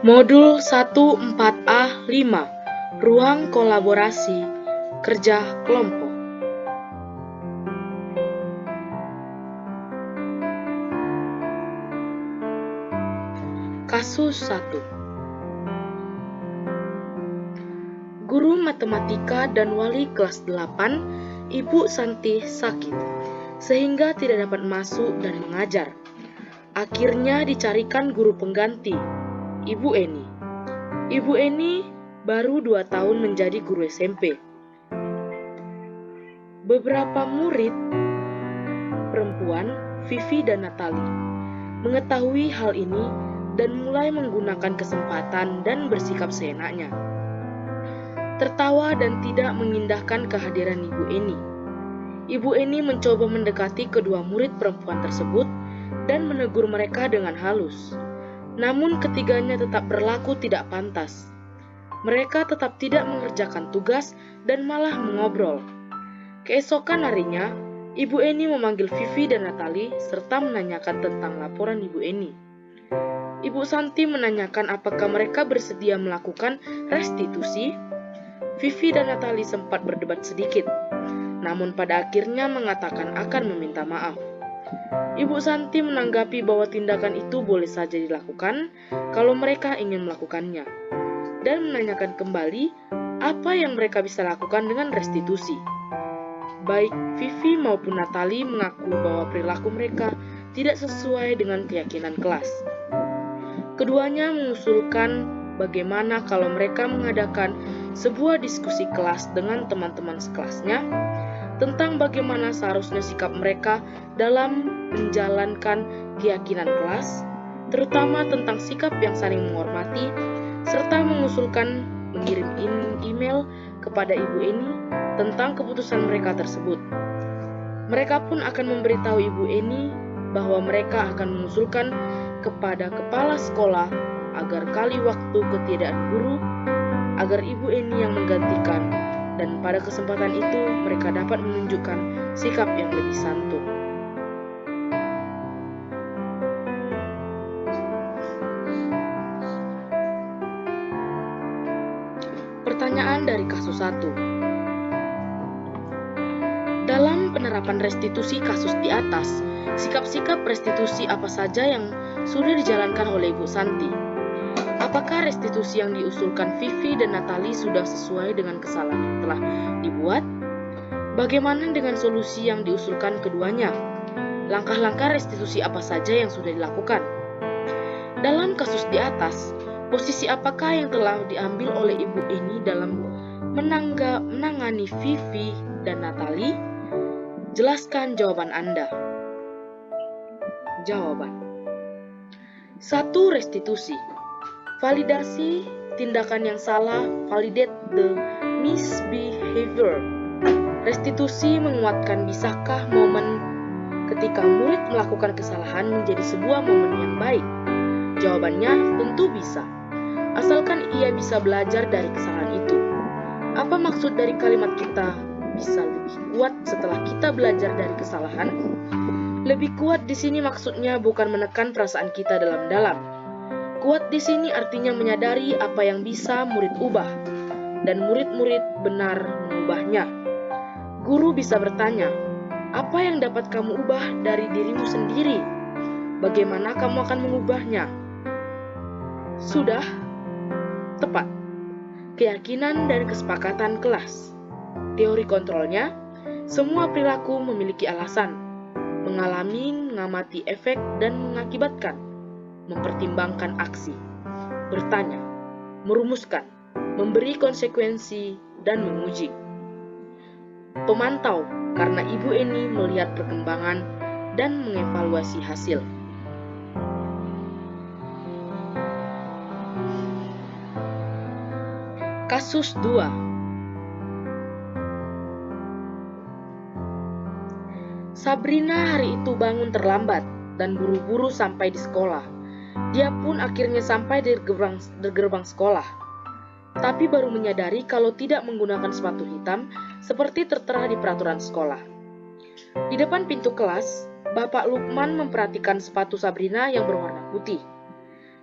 Modul 14A 5, Ruang Kolaborasi Kerja Kelompok. Kasus 1. Guru matematika dan wali kelas 8, Ibu Santi sakit, sehingga tidak dapat masuk dan mengajar. Akhirnya dicarikan guru pengganti, Ibu Eni. Ibu Eni baru 2 tahun menjadi guru SMP. Beberapa murid perempuan, Vivi dan Natali, mengetahui hal ini dan mulai menggunakan kesempatan dan bersikap seenaknya. Tertawa dan tidak mengindahkan kehadiran Ibu Eni. Ibu Eni mencoba mendekati kedua murid perempuan tersebut dan menegur mereka dengan halus. Namun ketiganya tetap berlaku tidak pantas. Mereka tetap tidak mengerjakan tugas dan malah mengobrol. Keesokan harinya, Ibu Eni memanggil Vivi dan Natali serta menanyakan tentang laporan Ibu Eni. Ibu Santi menanyakan apakah mereka bersedia melakukan restitusi. Vivi dan Natali sempat berdebat sedikit, namun pada akhirnya mengatakan akan meminta maaf. Ibu Santi menanggapi bahwa tindakan itu boleh saja dilakukan kalau mereka ingin melakukannya, dan menanyakan kembali apa yang mereka bisa lakukan dengan restitusi. Baik Vivi maupun Natali mengaku bahwa perilaku mereka tidak sesuai dengan keyakinan kelas. Keduanya mengusulkan bagaimana kalau mereka mengadakan sebuah diskusi kelas dengan teman-teman sekelasnya tentang bagaimana seharusnya sikap mereka dalam menjalankan keyakinan kelas, terutama tentang sikap yang saling menghormati, serta mengusulkan mengirim email kepada Ibu Eni tentang keputusan mereka tersebut. Mereka pun akan memberitahu Ibu Eni bahwa mereka akan mengusulkan kepada kepala sekolah agar kali waktu ketiadaan guru, agar Ibu Eni yang menggantikan, dan pada kesempatan itu mereka dapat menunjukkan sikap yang lebih santun. Pertanyaan dari kasus 1. Dalam penerapan restitusi kasus di atas, sikap-sikap restitusi apa saja yang sudah dijalankan oleh Ibu Santi? Apakah restitusi yang diusulkan Vivi dan Natali sudah sesuai dengan kesalahan yang telah dibuat? Bagaimana dengan solusi yang diusulkan keduanya? Langkah-langkah restitusi apa saja yang sudah dilakukan? Dalam kasus di atas, posisi apakah yang telah diambil oleh Ibu Eni dalam menangani Vivi dan Natali? Jelaskan jawaban Anda. Jawaban 1. Restitusi. Validasi tindakan yang salah, validate the misbehavior. Restitusi menguatkan bisakah momen ketika murid melakukan kesalahan menjadi sebuah momen yang baik? Jawabannya tentu bisa, asalkan ia bisa belajar dari kesalahan itu. Apa maksud dari kalimat kita bisa lebih kuat setelah kita belajar dari kesalahan? Lebih kuat di sini maksudnya bukan menekan perasaan kita dalam-dalam. Kuat di sini artinya menyadari apa yang bisa murid ubah, dan murid-murid benar mengubahnya. Guru bisa bertanya, apa yang dapat kamu ubah dari dirimu sendiri? Bagaimana kamu akan mengubahnya? Sudah? Tepat. Keyakinan dan kesepakatan kelas. Teori kontrolnya, semua perilaku memiliki alasan, mengalami, mengamati efek, dan mengakibatkan, mempertimbangkan aksi, bertanya, merumuskan, memberi konsekuensi, dan menguji. Pemantau, karena Ibu Eni melihat perkembangan dan mengevaluasi hasil. Kasus 2. Sabrina hari itu bangun terlambat dan buru-buru sampai di sekolah. Dia pun akhirnya sampai di gerbang sekolah, tapi baru menyadari kalau tidak menggunakan sepatu hitam seperti tertera di peraturan sekolah. Di depan pintu kelas, Bapak Lukman memperhatikan sepatu Sabrina yang berwarna putih.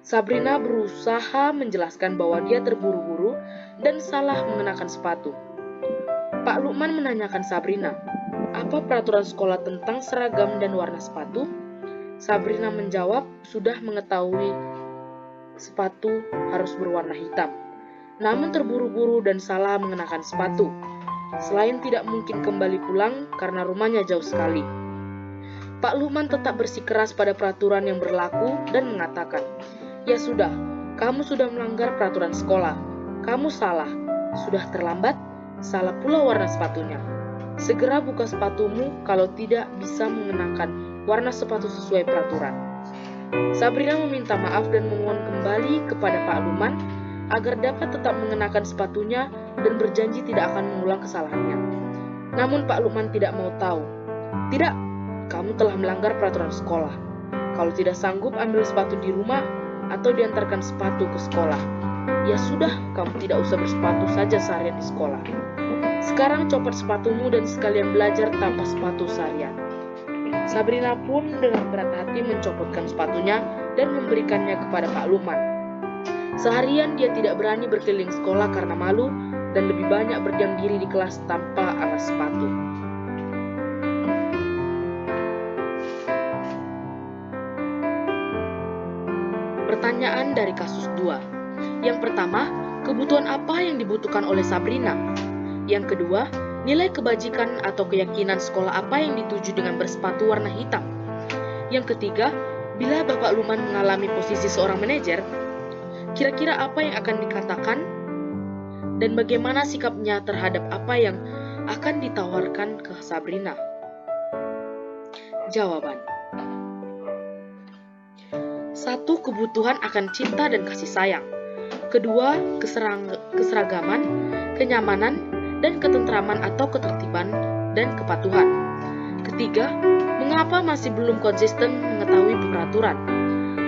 Sabrina berusaha menjelaskan bahwa dia terburu-buru dan salah mengenakan sepatu. Pak Lukman menanyakan Sabrina, apa peraturan sekolah tentang seragam dan warna sepatu? Sabrina menjawab sudah mengetahui sepatu harus berwarna hitam, namun terburu-buru dan salah mengenakan sepatu. Selain tidak mungkin kembali pulang karena rumahnya jauh sekali. Pak Lukman tetap bersikeras pada peraturan yang berlaku dan mengatakan, ya sudah, kamu sudah melanggar peraturan sekolah. Kamu salah, sudah terlambat, salah pula warna sepatunya. Segera buka sepatumu kalau tidak bisa mengenakan warna sepatu sesuai peraturan. Sabrina meminta maaf dan memohon kembali kepada Pak Lukman agar dapat tetap mengenakan sepatunya dan berjanji tidak akan mengulang kesalahannya. Namun Pak Lukman tidak mau tahu. Tidak, kamu telah melanggar peraturan sekolah. Kalau tidak sanggup ambil sepatu di rumah atau diantarkan sepatu ke sekolah. Ya sudah, kamu tidak usah bersepatu saja seharian di sekolah. Sekarang copot sepatumu dan sekalian belajar tanpa sepatu seharian. Sabrina pun dengan berat hati mencopotkan sepatunya dan memberikannya kepada Pak Lukman. Seharian dia tidak berani berkeliling sekolah karena malu dan lebih banyak berdiam diri di kelas tanpa alas sepatu. Pertanyaan dari kasus 2. Yang pertama, kebutuhan apa yang dibutuhkan oleh Sabrina? Yang kedua, nilai kebajikan atau keyakinan sekolah apa yang dituju dengan bersepatu warna hitam? Yang ketiga, bila Bapak Lukman mengalami posisi seorang manajer, kira-kira apa yang akan dikatakan? Dan bagaimana sikapnya terhadap apa yang akan ditawarkan ke Sabrina? Jawaban. 1. Kebutuhan akan cinta dan kasih sayang. Kedua, keseragaman, kenyamanan, dan ketentraman atau ketertiban dan kepatuhan. Ketiga, mengapa masih belum konsisten mengetahui peraturan?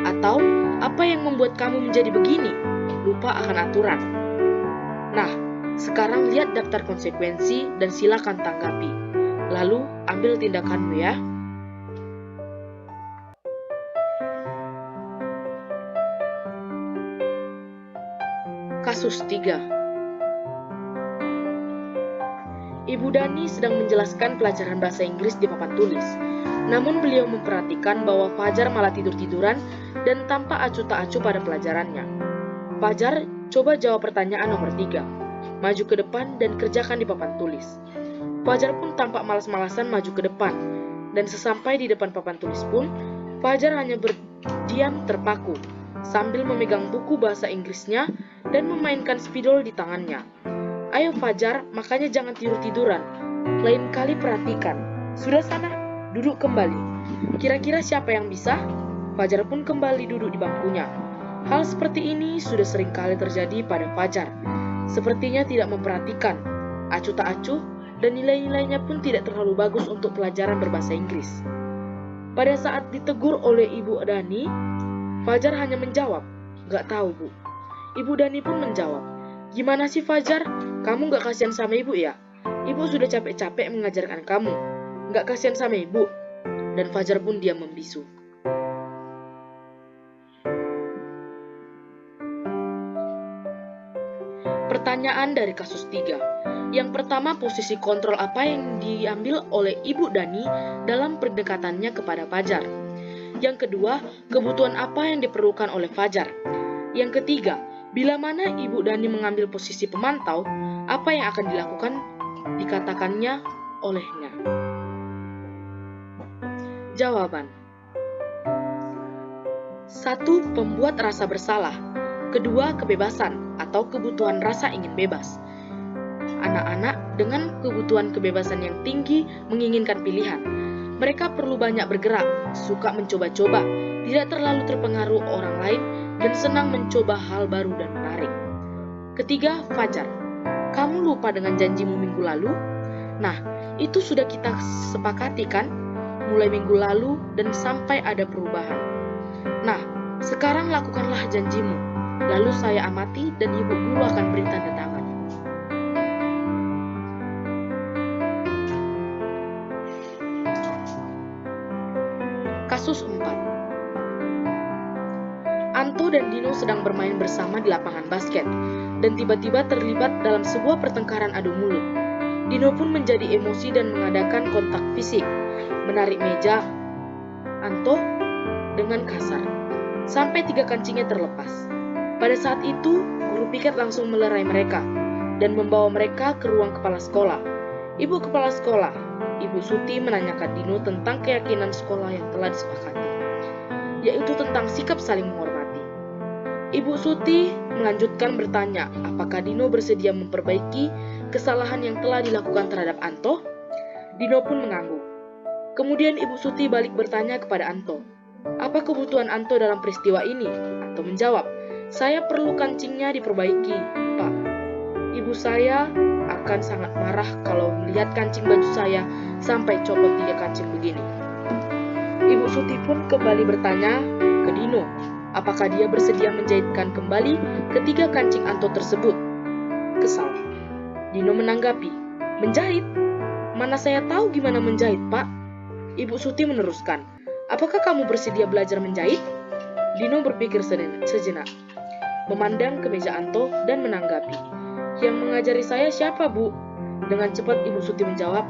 Atau, apa yang membuat kamu menjadi begini? Lupa akan aturan. Nah, sekarang lihat daftar konsekuensi dan silakan tanggapi. Lalu, ambil tindakanmu ya. Kasus 3. Ibu Dani sedang menjelaskan pelajaran bahasa Inggris di papan tulis. Namun beliau memperhatikan bahwa Fajar malah tidur-tiduran dan tanpa acuh tak acuh pada pelajarannya. Fajar, coba jawab pertanyaan nomor 3. Maju ke depan dan kerjakan di papan tulis. Fajar pun tampak malas-malasan maju ke depan. Dan sesampai di depan papan tulis pun, Fajar hanya berdiam terpaku, sambil memegang buku bahasa Inggrisnya dan memainkan spidol di tangannya. Ayo Fajar, makanya jangan tidur-tiduran. Lain kali perhatikan. Sudah sana, duduk kembali. Kira-kira siapa yang bisa? Fajar pun kembali duduk di bangkunya. Hal seperti ini sudah sering kali terjadi pada Fajar. Sepertinya tidak memperhatikan, acuh tak acuh, dan nilai-nilainya pun tidak terlalu bagus untuk pelajaran berbahasa Inggris. Pada saat ditegur oleh Ibu Dani, Fajar hanya menjawab, "Gak tahu, Bu." Ibu Dani pun menjawab, "Gimana sih Fajar? Kamu gak kasihan sama ibu ya? Ibu sudah capek-capek mengajarkan kamu. Gak kasihan sama ibu?" Dan Fajar pun diam membisu. Pertanyaan dari kasus 3. Yang pertama, posisi kontrol apa yang diambil oleh Ibu Dani dalam pendekatannya kepada Fajar? Yang kedua, kebutuhan apa yang diperlukan oleh Fajar? Yang ketiga, bila mana Ibu Dani mengambil posisi pemantau, apa yang akan dilakukan dikatakannya olehnya? Jawaban. 1. Pembuat rasa bersalah. Kedua, kebebasan atau kebutuhan rasa ingin bebas. Anak-anak dengan kebutuhan kebebasan yang tinggi menginginkan pilihan. Mereka perlu banyak bergerak, suka mencoba-coba, tidak terlalu terpengaruh orang lain, dan senang mencoba hal baru dan menarik. Ketiga, Fajar. Kamu lupa dengan janjimu minggu lalu? Nah, itu sudah kita sepakati kan? Mulai minggu lalu dan sampai ada perubahan. Nah, sekarang lakukanlah janjimu. Lalu saya amati dan ibu guru akan beri tanda tangan. Kasus 4. Anto dan Dino sedang bermain bersama di lapangan basket, dan tiba-tiba terlibat dalam sebuah pertengkaran adu mulut. Dino pun menjadi emosi dan mengadakan kontak fisik, menarik meja Anto dengan kasar, sampai 3 kancingnya terlepas. Pada saat itu, guru piket langsung melerai mereka, dan membawa mereka ke ruang kepala sekolah. Ibu kepala sekolah, Ibu Suti, menanyakan Dino tentang keyakinan sekolah yang telah disepakati, yaitu tentang sikap saling menghormati. Ibu Suti melanjutkan bertanya apakah Dino bersedia memperbaiki kesalahan yang telah dilakukan terhadap Anto. Dino pun mengangguk. Kemudian Ibu Suti balik bertanya kepada Anto, apa kebutuhan Anto dalam peristiwa ini? Anto menjawab, saya perlu kancingnya diperbaiki, Pak. Ibu saya akan sangat marah kalau melihat kancing baju saya sampai copot 3 kancing begini. Ibu Suti pun kembali bertanya ke Dino, apakah dia bersedia menjahitkan kembali ketiga kancing Anto tersebut. Kesal, Dino menanggapi, menjahit? Mana saya tahu gimana menjahit, Pak? Ibu Suti meneruskan, apakah kamu bersedia belajar menjahit? Dino berpikir sejenak, memandang ke meja Anto dan menanggapi, yang mengajari saya siapa, Bu? Dengan cepat Ibu Suti menjawab,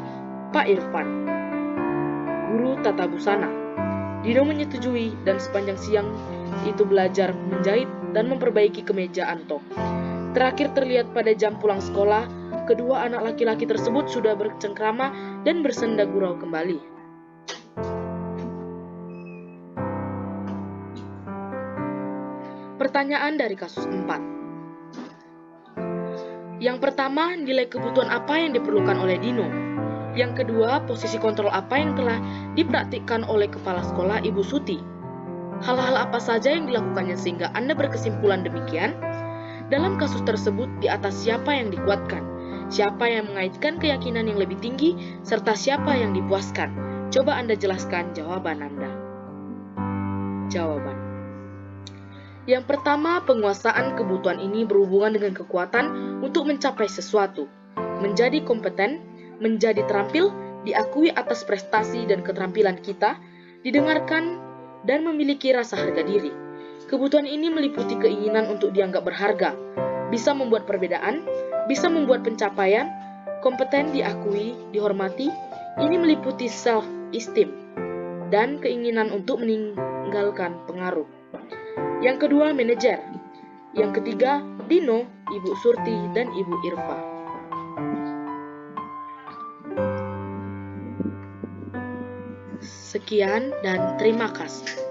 Pak Irfan, guru tata busana. Dino menyetujui dan sepanjang siang itu belajar menjahit dan memperbaiki kemeja Anto. Terakhir terlihat pada jam pulang sekolah, kedua anak laki-laki tersebut sudah bercengkrama dan bersenda gurau kembali. Pertanyaan dari kasus 4. Yang pertama, nilai kebutuhan apa yang diperlukan oleh Dino? Yang kedua, posisi kontrol apa yang telah dipraktikkan oleh kepala sekolah Ibu Suti? Hal-hal apa saja yang dilakukannya sehingga Anda berkesimpulan demikian? Dalam kasus tersebut, di atas siapa yang dikuatkan? Siapa yang mengaitkan keyakinan yang lebih tinggi? Serta siapa yang dipuaskan? Coba Anda jelaskan jawaban Anda. Jawaban. Yang pertama, penguasaan kebutuhan ini berhubungan dengan kekuatan untuk mencapai sesuatu, menjadi kompeten, menjadi terampil, diakui atas prestasi dan keterampilan kita, didengarkan, dan memiliki rasa harga diri. Kebutuhan ini meliputi keinginan untuk dianggap berharga, bisa membuat perbedaan, bisa membuat pencapaian, kompeten, diakui, dihormati. Ini meliputi self-esteem, dan keinginan untuk meninggalkan pengaruh. Yang kedua, manajer. Yang ketiga, Dino, Ibu Surti, dan Ibu Irfa. Sekian dan terima kasih.